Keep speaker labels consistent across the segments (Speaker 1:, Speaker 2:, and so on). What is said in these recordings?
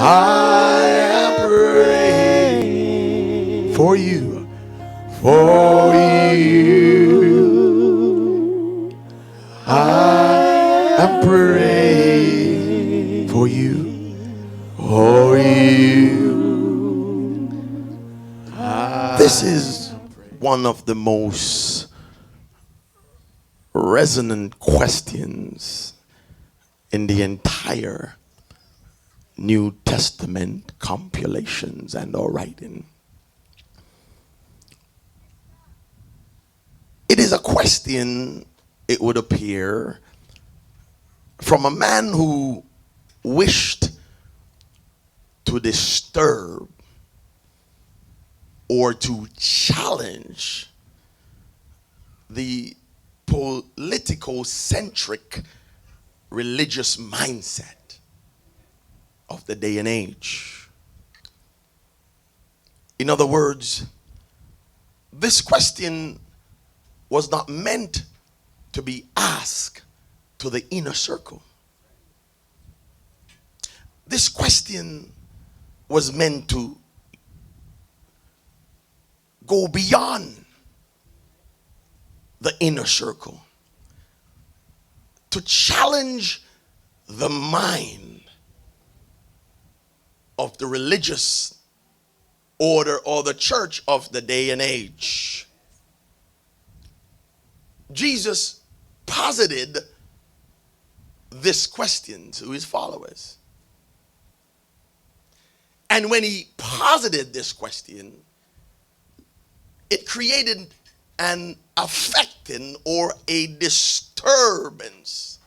Speaker 1: I am praying for you, for you. I am praying for you, for you. This is one of the most resonant questions in the entire New Testament compilations and or writing. It is a question, it would appear, from a man who wished to disturb or to challenge the political-centric religious mindset of the day and age. In other words, this question was not meant to be asked to the inner circle. This question was meant to go beyond the inner circle, to challenge the mind of the religious order or the church of the day and age. Jesus posited this question to his followers. And when he posited this question, it created an affecting or a disturbance,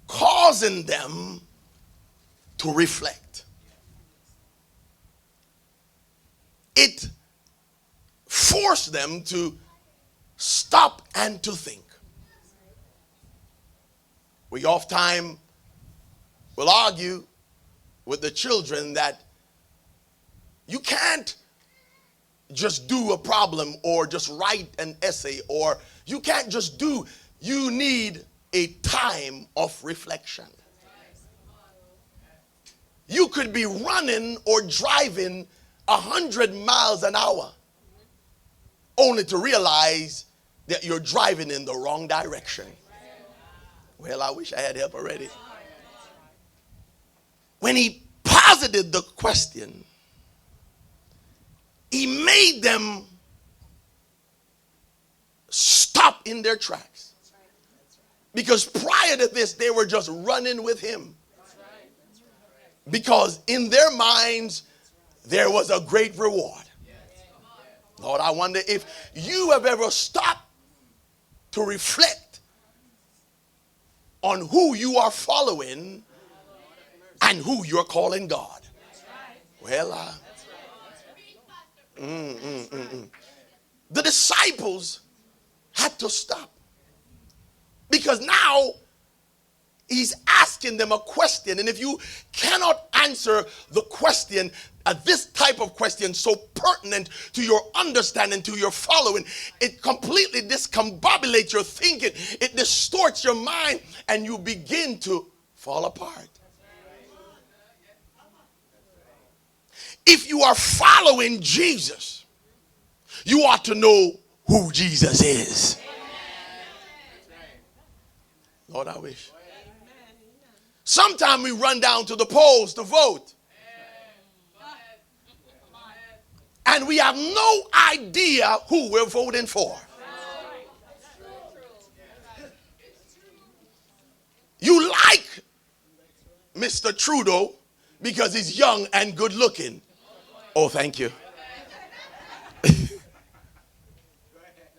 Speaker 1: causing them to reflect. It forced them to stop and to think. We oftentimes will argue with the children that you can't just do a problem or just write an essay, or you can't just do, you need a time of reflection. You could be running or driving 100 miles an hour only to realize that you're driving in the wrong direction. Well, I wish I had help already. When he posited the question, he made them stop in their tracks. Because prior to this, they were just running with him. Because in their minds, there was a great reward. Lord, I wonder if you have ever stopped to reflect on who you are following and who you're calling God. Well, the disciples had to stop, because now he's asking them a question, and if you cannot answer the question, this type of question so pertinent to your understanding, to your following, it completely discombobulates your thinking, it distorts your mind, and you begin to fall apart. If you are following Jesus, you ought to know who Jesus is. Lord, I wish. Sometimes we run down to the polls to vote, and we have no idea who we're voting for. You like Mr. Trudeau because he's young and good looking. Oh, thank you.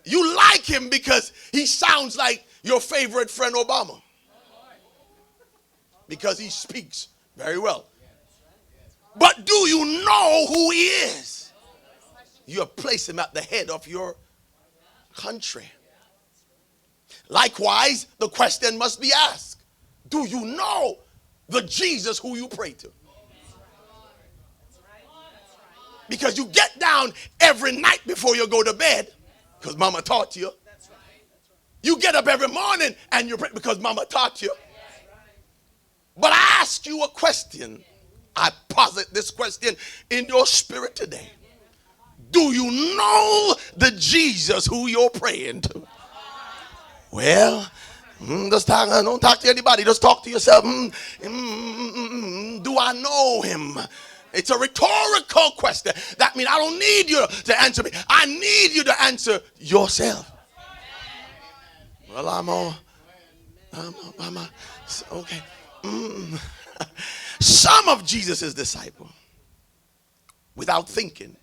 Speaker 1: You like him because he sounds like your favorite friend Obama, because he speaks very well. But do you know who he is? You have placed him at the head of your country. Likewise, the question must be asked: do you know the Jesus who you pray to? Because you get down every night before you go to bed because mama taught you. You get up every morning and you pray because mama taught you. But I ask you a question. I posit this question in your spirit today. Do you know the Jesus who you're praying to? Well, don't talk to anybody. Just talk to yourself. Do I know him? It's a rhetorical question. That means I don't need you to answer me. I need you to answer yourself. Well, I'm okay. Some of Jesus' disciples, without thinking,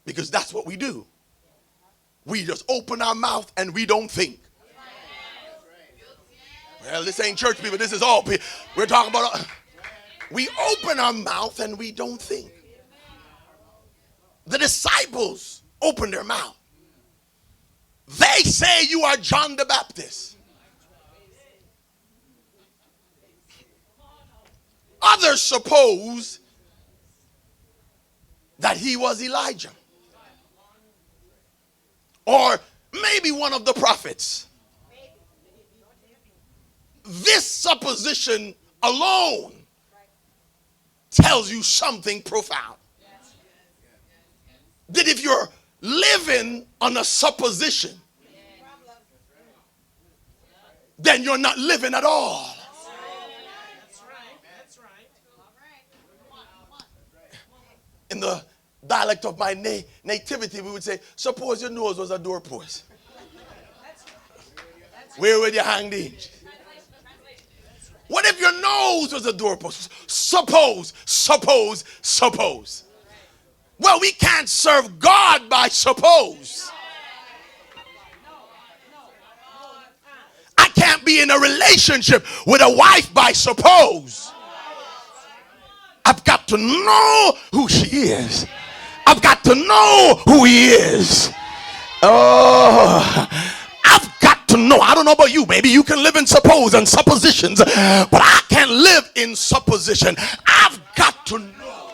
Speaker 1: because that's what we do. We just open our mouth and we don't think. Well, this ain't church people. This is all people. We're talking about. We open our mouth and we don't think. The disciples open their mouth. They say you are John the Baptist. Others suppose that he was Elijah. Or maybe one of the prophets. This supposition alone tells you something profound. That if you're living on a supposition, then you're not living at all. In the dialect of my nativity, we would say, suppose your nose was a doorpost. Where would you hang the hinge? What if your nose was a doorpost? Suppose. Well, we can't serve God by suppose. I can't be in a relationship with a wife by suppose. I've got to know who she is. I've got to know who he is. Oh, I've got to know. I don't know about you. Maybe you can live in suppose and suppositions, but I can't live in supposition. I've got to know.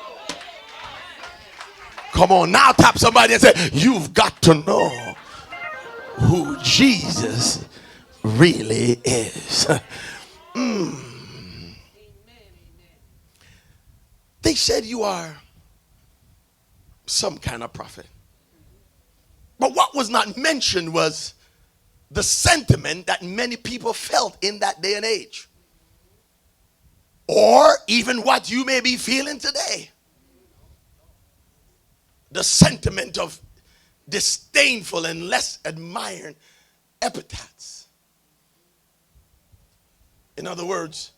Speaker 1: Come on, now tap somebody and say, you've got to know who Jesus really is. They said you are some kind of prophet. But what was not mentioned was the sentiment that many people felt in that day and age. Or even what you may be feeling today. The sentiment of disdainful and less admiring epithets. In other words,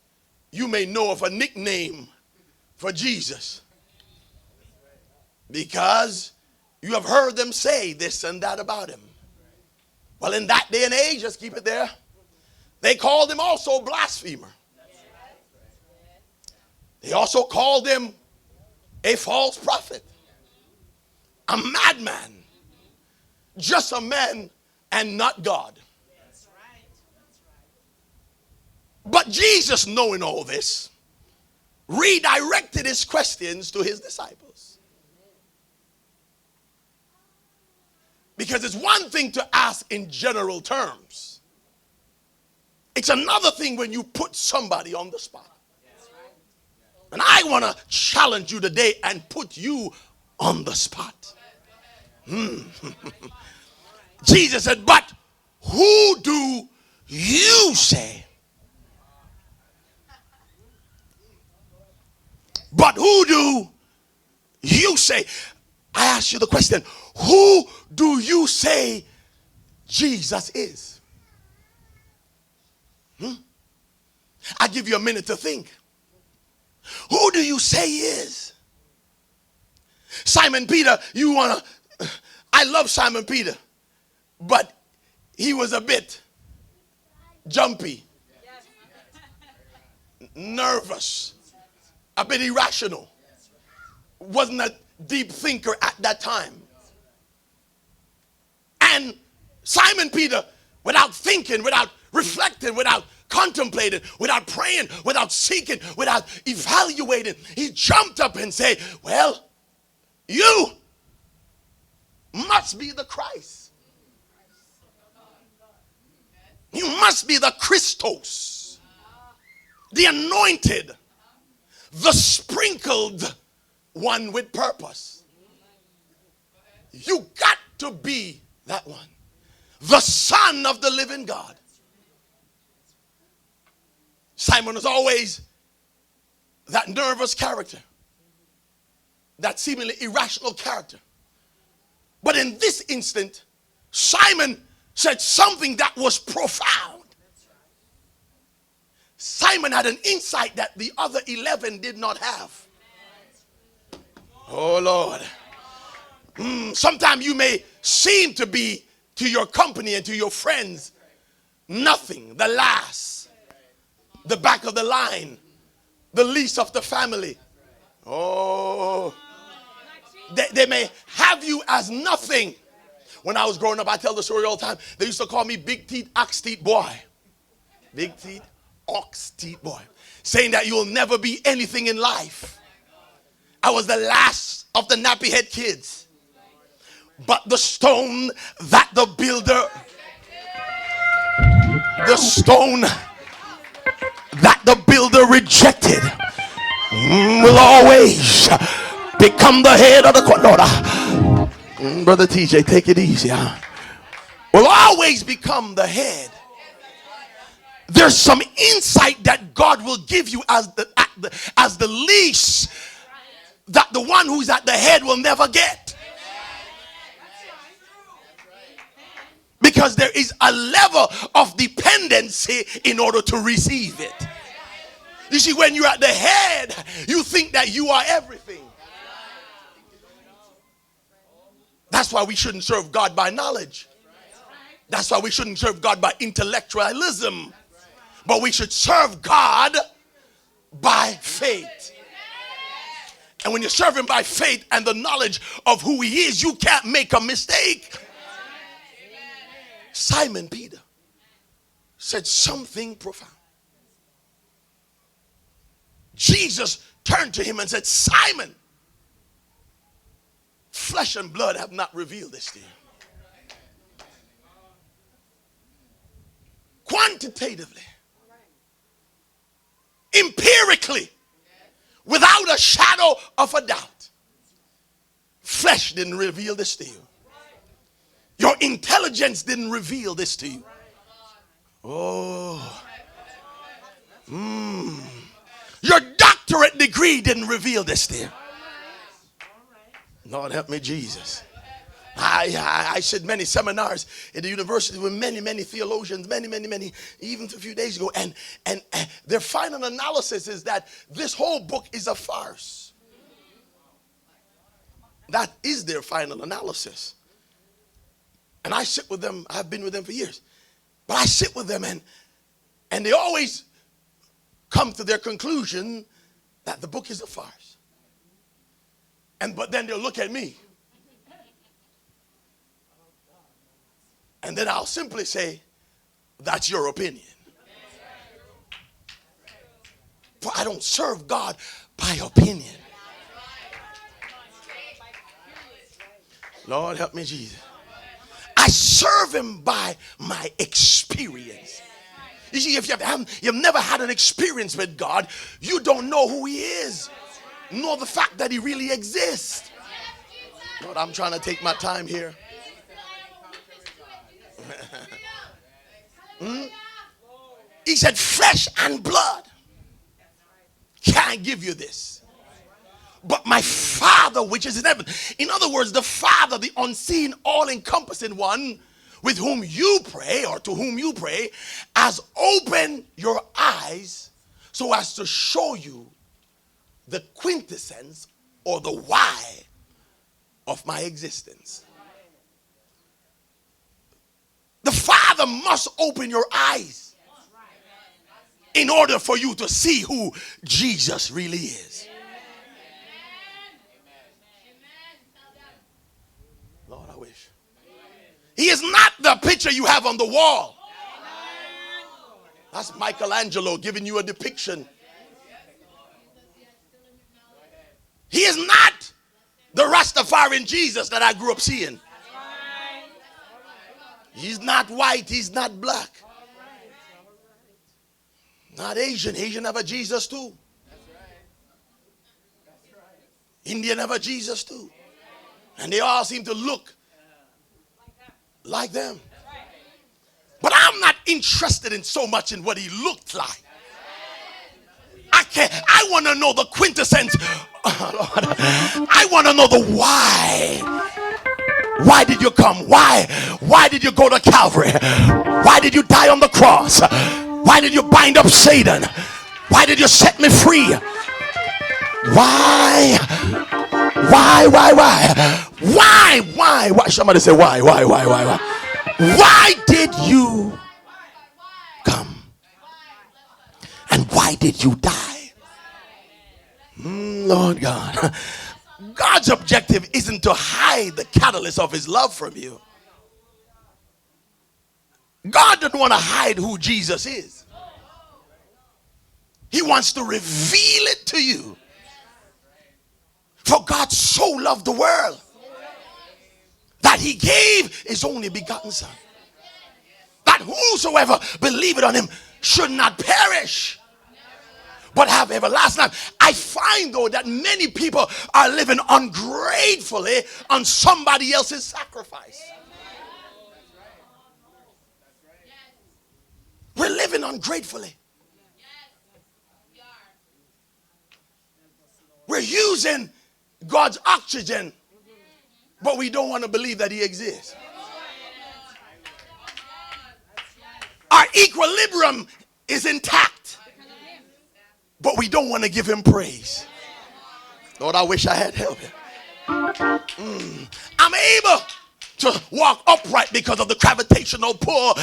Speaker 1: you may know of a nickname for Jesus because you have heard them say this and that about him. Well, in that day and age, just keep it there, they called him also blasphemer. They also called him a false prophet, a madman, just a man and not God. But Jesus, knowing all this, redirected his questions to his disciples. Because it's one thing to ask in general terms. It's another thing when you put somebody on the spot. And I want to challenge you today and put you on the spot. Jesus said, but who do you say? But who do you say? I ask you the question, who do you say Jesus is? I give you a minute to think. Who do you say he is? Simon Peter, I love Simon Peter, but he was a bit jumpy, nervous, a bit irrational. Wasn't a deep thinker at that time. And Simon Peter, without thinking, without reflecting, without contemplating, without praying, without seeking, without evaluating, he jumped up and said, well, you must be the Christ. You must be the Christos. the anointed, the sprinkled one with purpose. You got to be that one. The Son of the living God. Simon was always that nervous character, that seemingly irrational character. But in this instant, Simon said something that was profound. Simon had an insight that the other 11 did not have. Oh Lord. Sometimes you may seem to be, to your company and to your friends, nothing, the last, the back of the line, the least of the family. Oh, they may have you as nothing. When I was growing up, I tell the story all the time. They used to call me Big Teeth, Ox Teeth Boy. Big Teeth, Ox Teeth Boy. Saying that you will never be anything in life. I was the last of the nappy head kids. But the stone that the builder, rejected will always become the head of the corner. Brother TJ, take it easy. Will always become the head. There's some insight that God will give you as the least that the one who's at the head will never get. Because there is a level of dependency in order to receive it. You see, when you're at the head, you think that you are everything. That's why we shouldn't serve God by knowledge. That's why we shouldn't serve God by intellectualism. But we should serve God by faith. And when you serve him by faith and the knowledge of who he is, you can't make a mistake. Simon Peter said something profound. Jesus turned to him and said, Simon, flesh and blood have not revealed this to you. Quantitatively, empirically, without a shadow of a doubt, flesh didn't reveal this to you. Your intelligence didn't reveal this to you. Oh. Your doctorate degree didn't reveal this to you. Lord help me, Jesus. I said many seminars in the university with many theologians, many, even a few days ago. And their final analysis is that this whole book is a farce. That is their final analysis. And I sit with them. I've been with them for years. But I sit with them and they always come to their conclusion that the book is a farce. But then they'll look at me. And then I'll simply say, that's your opinion. For I don't serve God by opinion. Lord help me, Jesus. I serve him by my experience. You see, if you've never had an experience with God, you don't know who he is, nor the fact that he really exists. Lord, I'm trying to take my time here. He said, flesh and blood can't give you this, but my Father which is in heaven. In other words, the Father, the unseen, all-encompassing one with whom you pray, or to whom you pray, has opened your eyes so as to show you the quintessence or the why of my existence. The Father must open your eyes in order for you to see who Jesus really is. Lord, I wish. He is not the picture you have on the wall. That's Michelangelo giving you a depiction. He is not the Rastafarian Jesus that I grew up seeing. He's not white, he's not black. Not Asian. Asian have a Jesus too. Indian have a Jesus too. And they all seem to look like them. But I'm not interested in so much in what he looked like. I want to know the quintessence. I want to know the why. Why did you come? Why did you go to Calvary? Why did you die on the cross? Why did you bind up Satan? Why did you set me free? Why? Somebody say why? Why did you come? And why did you die? Lord God. God's objective isn't to hide the catalyst of his love from you. God doesn't want to hide who Jesus is. He wants to reveal it to you. For God so loved the world that he gave his only begotten son, that whosoever believeth on him should not perish but have everlasting life. I find though that many people are living ungratefully on somebody else's sacrifice. We're living ungratefully. We're using God's oxygen, but we don't want to believe that he exists. Our equilibrium is intact, but we don't want to give him praise. Lord, I wish I had help. I'm able to walk upright because of the gravitational pull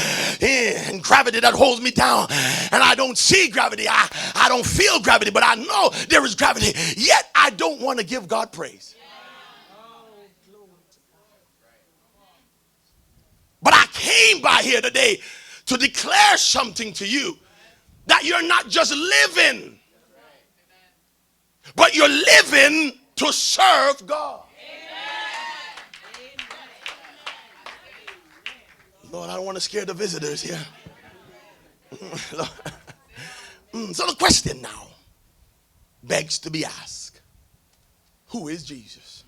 Speaker 1: and gravity that holds me down. And I don't see gravity. I don't feel gravity, but I know there is gravity. Yet I don't want to give God praise. But I came by here today to declare something to you, that you're not just living, but you're living to serve God. Lord, I don't want to scare the visitors here. So the question now begs to be asked. Who is Jesus?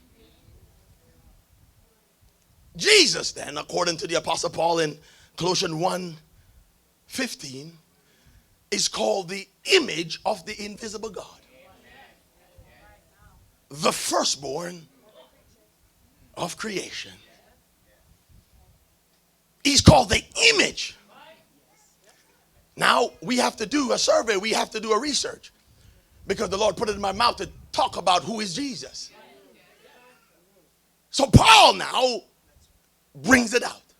Speaker 1: Jesus then, according to the Apostle Paul in Colossians 1:15, is called the image of the invisible God. The firstborn of creation. He's called the image. Now we have to do a survey. We have to do a research, because the Lord put it in my mouth to talk about who is Jesus. So Paul now brings it out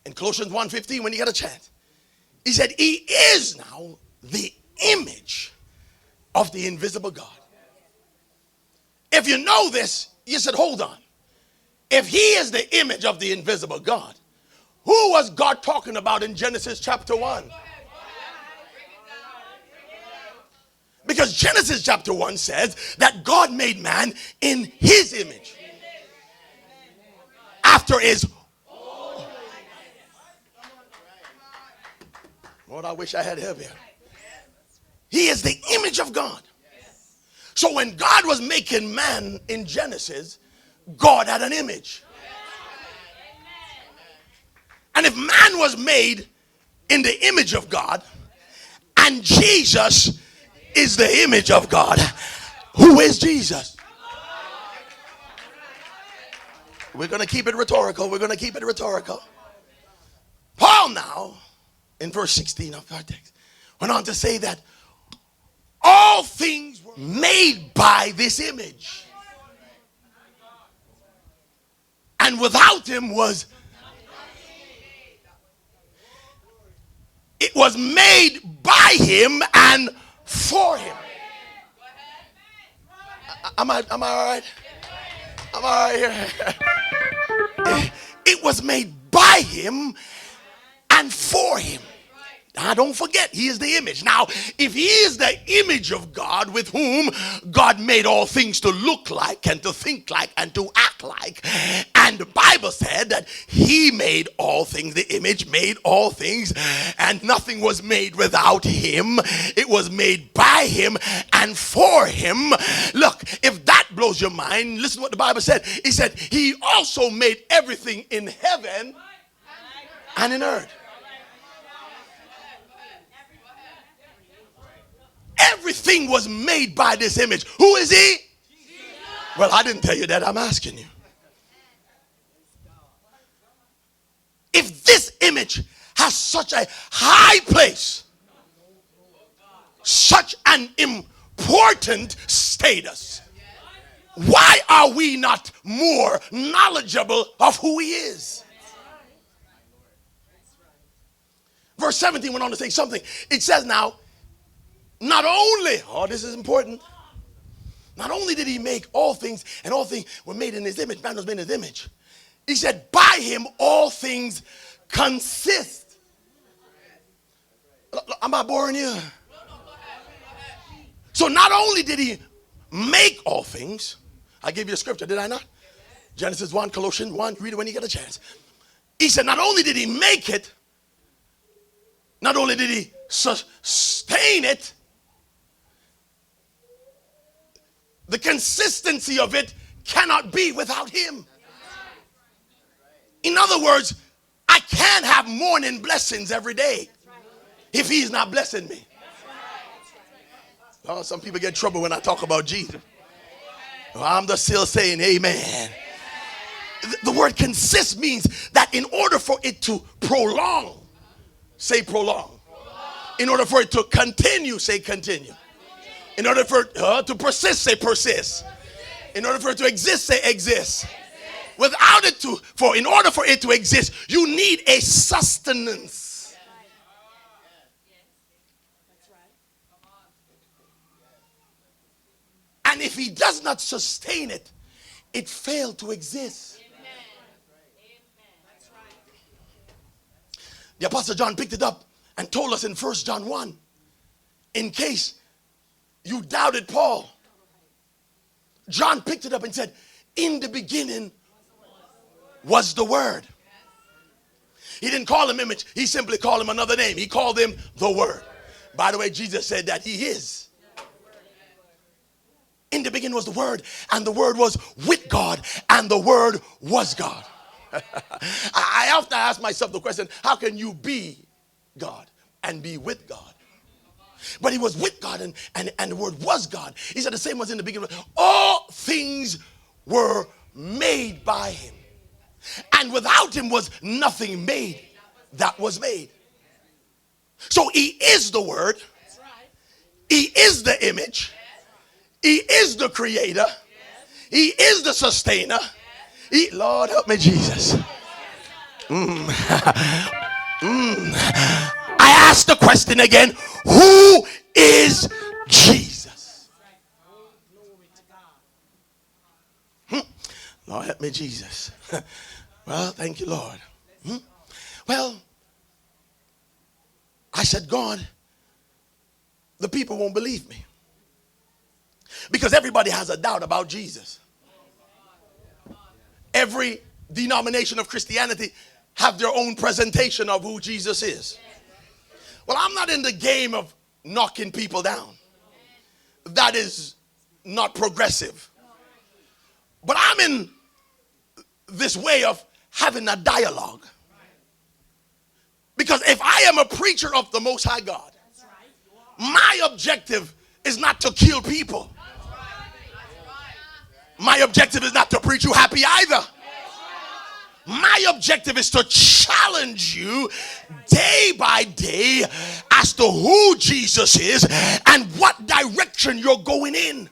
Speaker 1: in Colossians 1:15 when he got a chance. He said he is now the image of the invisible God. If you know this, you said, hold on. If he is the image of the invisible God, who was God talking about in Genesis chapter 1? Because Genesis chapter 1 says that God made man in his image, after his. Lord, I wish I had help here. He is the image of God. So when God was making man in Genesis, God had an image. And if man was made in the image of God, and Jesus is the image of God, who is Jesus? We're going to keep it rhetorical. We're going to keep it rhetorical. Paul now, in verse 16 of our text, went on to say that all things were made by this image, and without him was. It was made by him and for him. Am I all right? I'm all right here. It was made by him and for him. Now, don't forget, he is the image. Now, if he is the image of God with whom God made all things to look like and to think like and to act like, and the Bible said that he made all things, the image made all things, and nothing was made without him. It was made by him and for him. Look, if that blows your mind, listen to what the Bible said. He said he also made everything in heaven and in earth. Everything was made by this image. Who is he? Well, I didn't tell you that. I'm asking you. If this image has such a high place, such an important status, why are we not more knowledgeable of who he is? Verse 17 went on to say something. It says now, not only, oh, this is important. Not only did he make all things, and all things were made in his image, man was made in his image. He said, by him all things consist. Am I boring you? So not only did he make all things, I gave you a scripture, did I not? Genesis 1, Colossians 1, read it when you get a chance. He said, not only did he make it, not only did he sustain it, the consistency of it cannot be without him. In other words, I can't have morning blessings every day if he's not blessing me. Oh, some people get in trouble when I talk about Jesus. Well, I'm just still saying amen. The word consist means that in order for it to prolong, say prolong. In order for it to continue, say continue. In order for it to persist, say persist. In order for it to exist, say exist. Without it in order for it to exist, you need a sustenance. And if he does not sustain it, it failed to exist. The Apostle John picked it up and told us in 1 John 1, in case you doubted Paul. John picked it up and said, in the beginning was the Word. He didn't call him image. He simply called him another name. He called him the Word. By the way, Jesus said that he is. In the beginning was the Word, and the Word was with God, and the Word was God. I often ask myself the question, how can you be God and be with God? But he was with God, and the Word was God. He said the same was in the beginning. All things were made by him. And without him was nothing made that was made. So he is the Word. He is the image. He is the creator. He is the sustainer. Lord help me, Jesus. I ask the question again, who is Jesus? Lord help me, Jesus. Well, thank you, Lord. Well, I said, God, the people won't believe me. Because everybody has a doubt about Jesus. Every denomination of Christianity have their own presentation of who Jesus is. Well, I'm not in the game of knocking people down. That is not progressive. But I'm in this way of having a dialogue. Because if I am a preacher of the Most High God, my objective is not to kill people. My objective is not to preach you happy either. My objective is to challenge you day by day as to who Jesus is and what direction you're going in.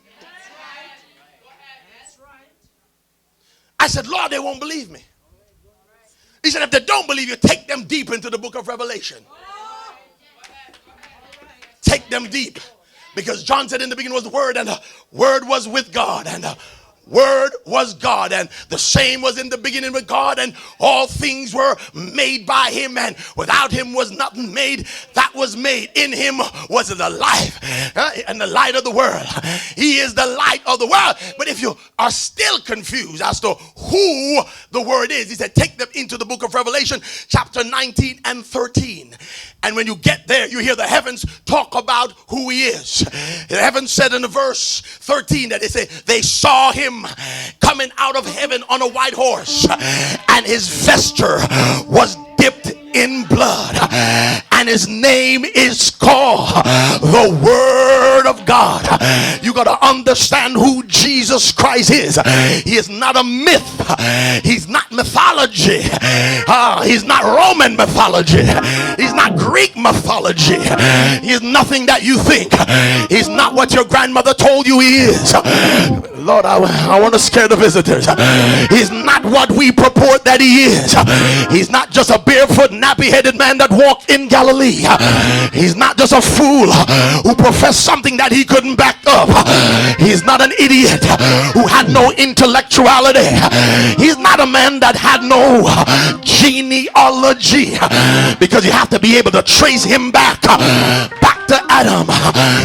Speaker 1: I said, Lord, they won't believe me. He said, if they don't believe you, take them deep into the book of Revelation. Take them deep. Because John said in the beginning was the Word, and the Word was with God, and the Word was God, and the same was in the beginning with God, and all things were made by him, and without him was nothing made that was made. In him was the life, and the light of the world. He is the light of the world. But if you are still confused as to who the word is, he said, take them into the book of Revelation, chapter 19 and 13. And when you get there, you hear the heavens talk about who he is. The heavens said in the verse 13 that they saw him coming out of heaven on a white horse, and his vesture was dipped in blood, and his name is called the Word of God. You got to understand who Jesus Christ is. He is not a myth. He's not mythology. He's not Roman mythology. He's not Greek mythology. He is nothing that you think. He's not what your grandmother told you he is. Lord, I want to scare the visitors. He's not what we purport that he is. He's not just a barefoot, nappy-headed man that walked in Galilee. He's not just a fool who professed something that he couldn't back up. He's not an idiot who had no intellectuality. He's not a man that had no genealogy, because you have to be able to trace him back to Adam.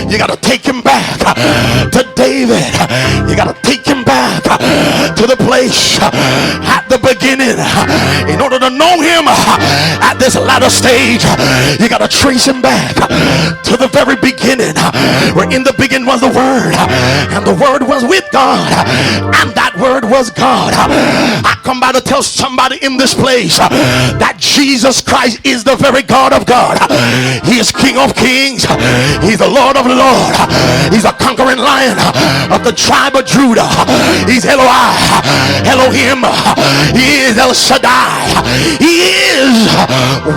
Speaker 1: You got to take him back to David. You got to take him back to the place at the beginning. In order to know him at this latter stage, you got to trace him back to the very beginning, where in the beginning was the Word, and the Word was with God, and that Word was God. I come by to tell somebody in this place that Jesus Christ is the very God of God. He is King of Kings. He's the Lord of Lords. He's a conquering lion of the tribe of Judah. He's Eloi, Elohim. He is El Shaddai. He is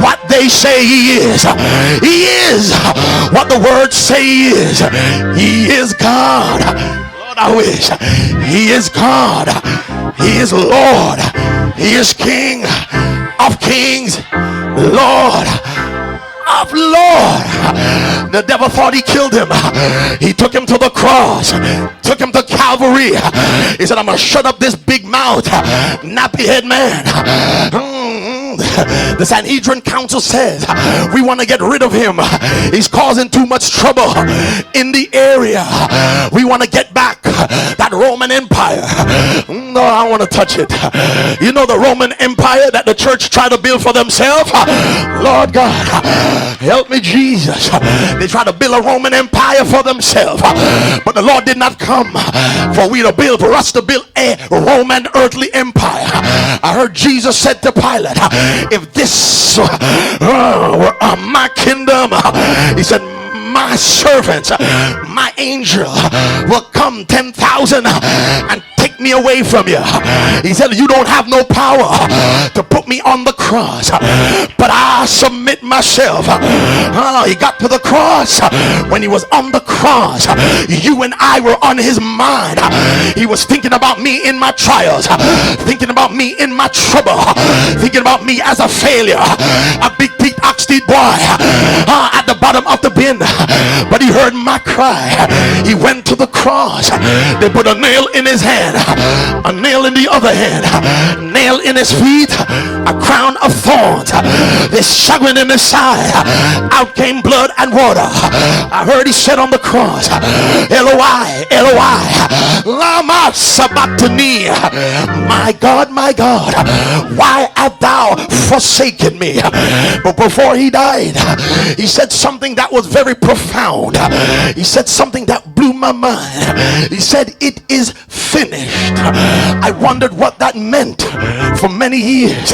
Speaker 1: what they say he is. He is what the words say he is. He is God. Lord, I wish. He is God. He is Lord. He is King of Kings, Lord of Lord. The devil thought he killed him. He took him to the cross, took him to Calvary. He said, I'm gonna shut up this big mouth, nappy head man. The Sanhedrin council says we want to get rid of him. He's causing too much trouble in the area. We want to get back that Roman Empire. No, I want to touch it. You know the Roman Empire that the church tried to build for themselves? Lord God, help me, Jesus. They tried to build a Roman Empire for themselves, but the Lord did not come for us to build a Roman earthly empire. I heard Jesus said to Pilate, if this were my kingdom, he said, my servants, my angel will come 10,000 and take me away from you. He said, you don't have no power to put me on the cross, but I submit myself. He got to the cross. When he was on the cross, you and I were on his mind. He was thinking about me in my trials, thinking about me in my trouble, thinking about me as a failure, a big teeth ox teeth boy at the bottom of the bin. But he heard my cry. He went to the cross. They put a nail in his hand, a nail in the other hand, nail in his feet, a crown of thorns. They shot him in his side. Out came blood and water. I heard he said on the cross, Eloi, Eloi, lama sabachthani. My God, why art thou forsaken me? But before he died, he said something that was very profound. He said something that blew my mind. He said, it is finished. I wondered what that meant for many years,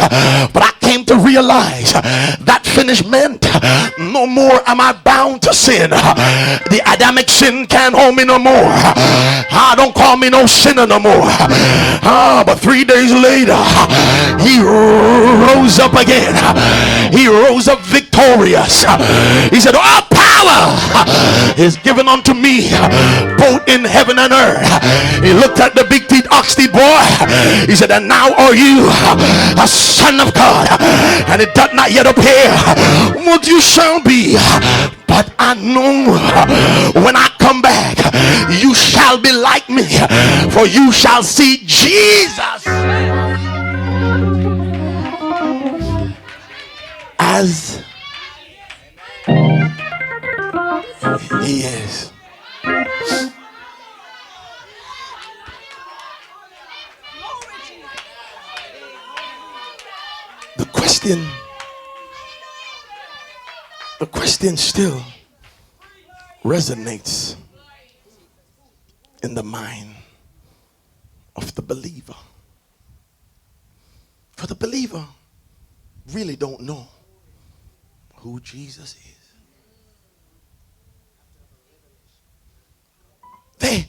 Speaker 1: but I came to realize that finished meant no more am I bound to sin. The Adamic sin can't hold me no more. Don't call me no sinner no more. But 3 days later, he rose up again. He rose up victorious. He said, all power is given unto me, both in heaven and earth. He looked at the big teeth ox teeth boy. He said, and now are you a son of God, and it doth not yet appear what you shall be, but I know when I come come back, you shall be like me, for you shall see Jesus as he is. The question still resonates in the mind of the believer. For the believer really don't know who Jesus is. They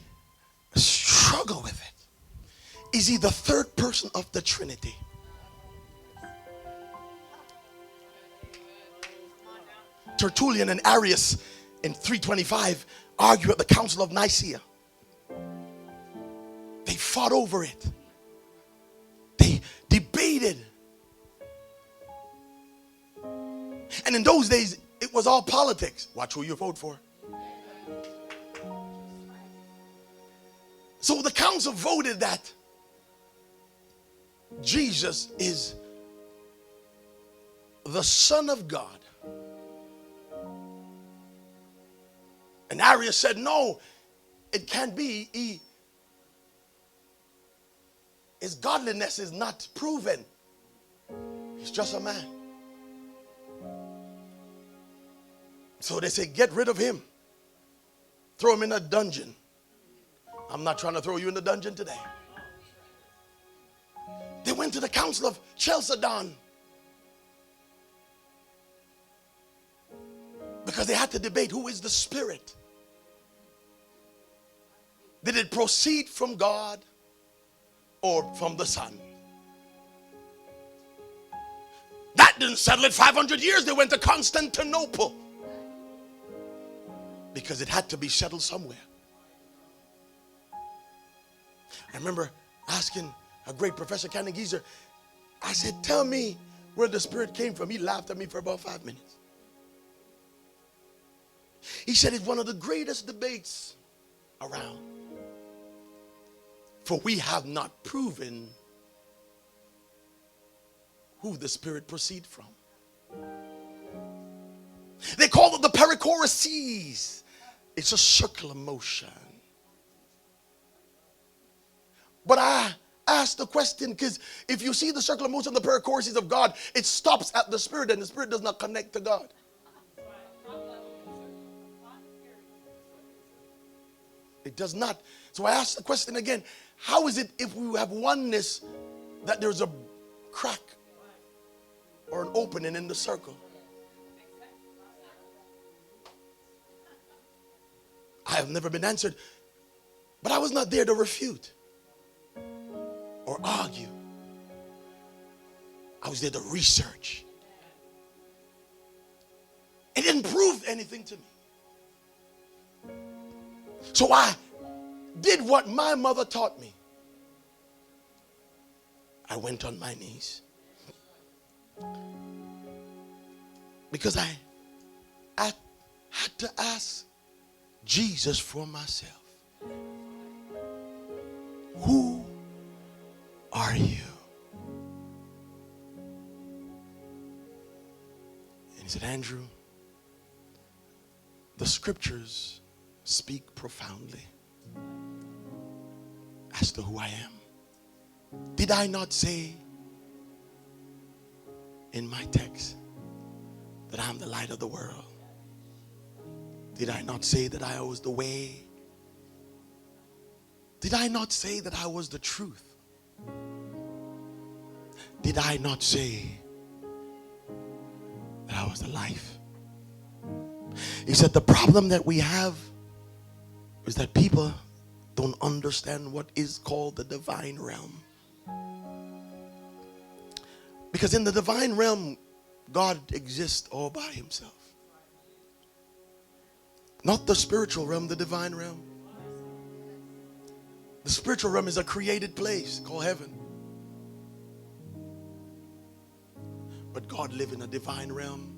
Speaker 1: struggle with it. Is he the third person of the Trinity? Tertullian and Arius in 325 argue at the Council of Nicaea. They fought over it. They debated. And in those days, it was all politics. Watch who you vote for. So the council voted that Jesus is the Son of God. And Arius said, no, it can't be. His godliness is not proven. He's just a man. So they say, get rid of him. Throw him in a dungeon. I'm not trying to throw you in the dungeon today. They went to the Council of Chalcedon because they had to debate who is the Spirit. Did it proceed from God or from the Son? That didn't settle it. 500 years they went to Constantinople because it had to be settled somewhere. I remember asking a great Professor Canning Geezer, I said, tell me where the Spirit came from. He laughed at me for about 5 minutes. He said it's one of the greatest debates around. For we have not proven who the Spirit proceed from. They call it the perichoresis. It's a circular motion. But I asked the question because if you see the circular motion of the perichoresis of God, it stops at the Spirit and the Spirit does not connect to God. It does not. So I asked the question again, how is it if we have oneness that there's a crack or an opening in the circle? I have never been answered, but I was not there to refute or argue. I was there to research. It didn't prove anything to me. So I did what my mother taught me. I went on my knees. Because I had to ask Jesus for myself. Who are you? And he said, Andrew, the scriptures speak profoundly as to who I am. Did I not say in my text that I'm the light of the world? Did I not say that I was the way? Did I not say that I was the truth? Did I not say that I was the life? He said the problem that we have is that people don't understand what is called the divine realm. Because in the divine realm, God exists all by himself. Not the spiritual realm, the divine realm. The spiritual realm is a created place called heaven. But God lives in a divine realm.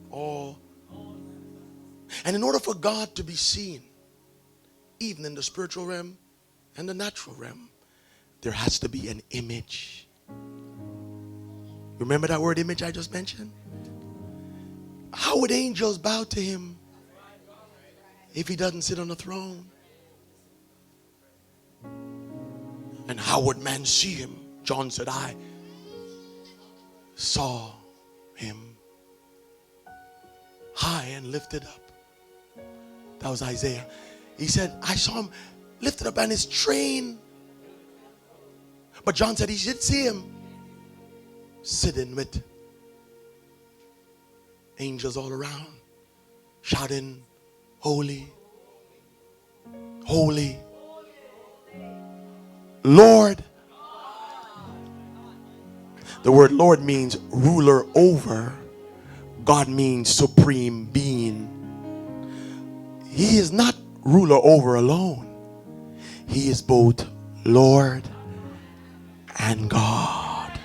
Speaker 1: And in order for God to be seen, even in the spiritual realm and the natural realm, there has to be an image. Remember that word image I just mentioned? How would angels bow to him if he doesn't sit on the throne? And how would man see him? John said, I saw him high and lifted up. That was Isaiah. He said, I saw him lifted up and his train. But John said he should see him sitting with angels all around, shouting, holy, holy, Lord. The word Lord means ruler over. God means supreme being. He is not ruler over alone. He is both Lord and God.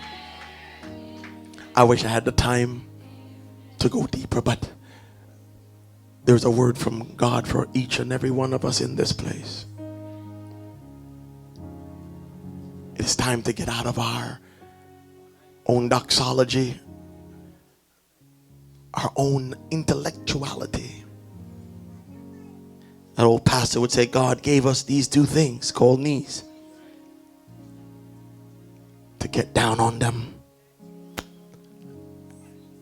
Speaker 1: I wish I had the time to go deeper, but there's a word from God for each and every one of us in this place. It's time to get out of our own doxology, our own intellectuality. That old pastor would say, God gave us these two things called knees to get down on them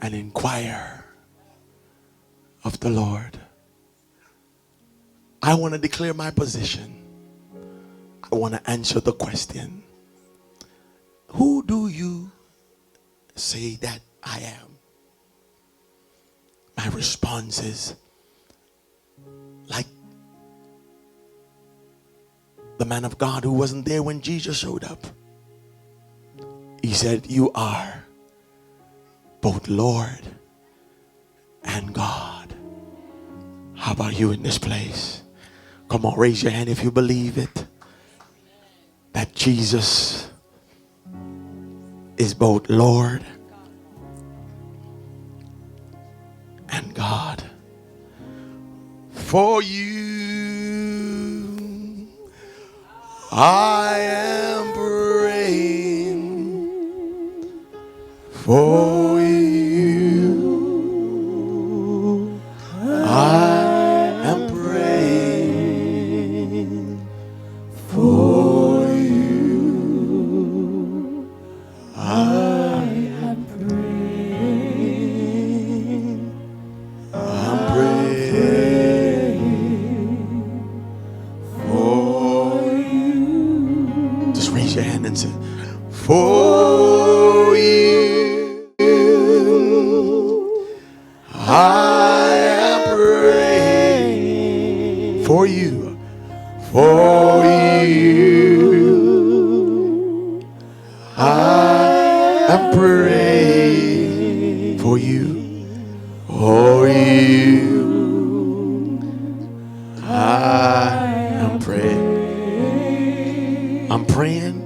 Speaker 1: and inquire of the Lord. I want to declare my position. I want to answer the question, who do you say that I am? My response is like the man of God who wasn't there when Jesus showed up. He said, you are both Lord and God. How about you in this place? Come on, raise your hand if you believe it, that Jesus is both Lord and God. For you I am praying. For you I am praying. For you I am praying. I'm praying for you. Just raise your hand and say, for you I am praying. For you. For you I am praying. For you. For you I am praying. I'm praying.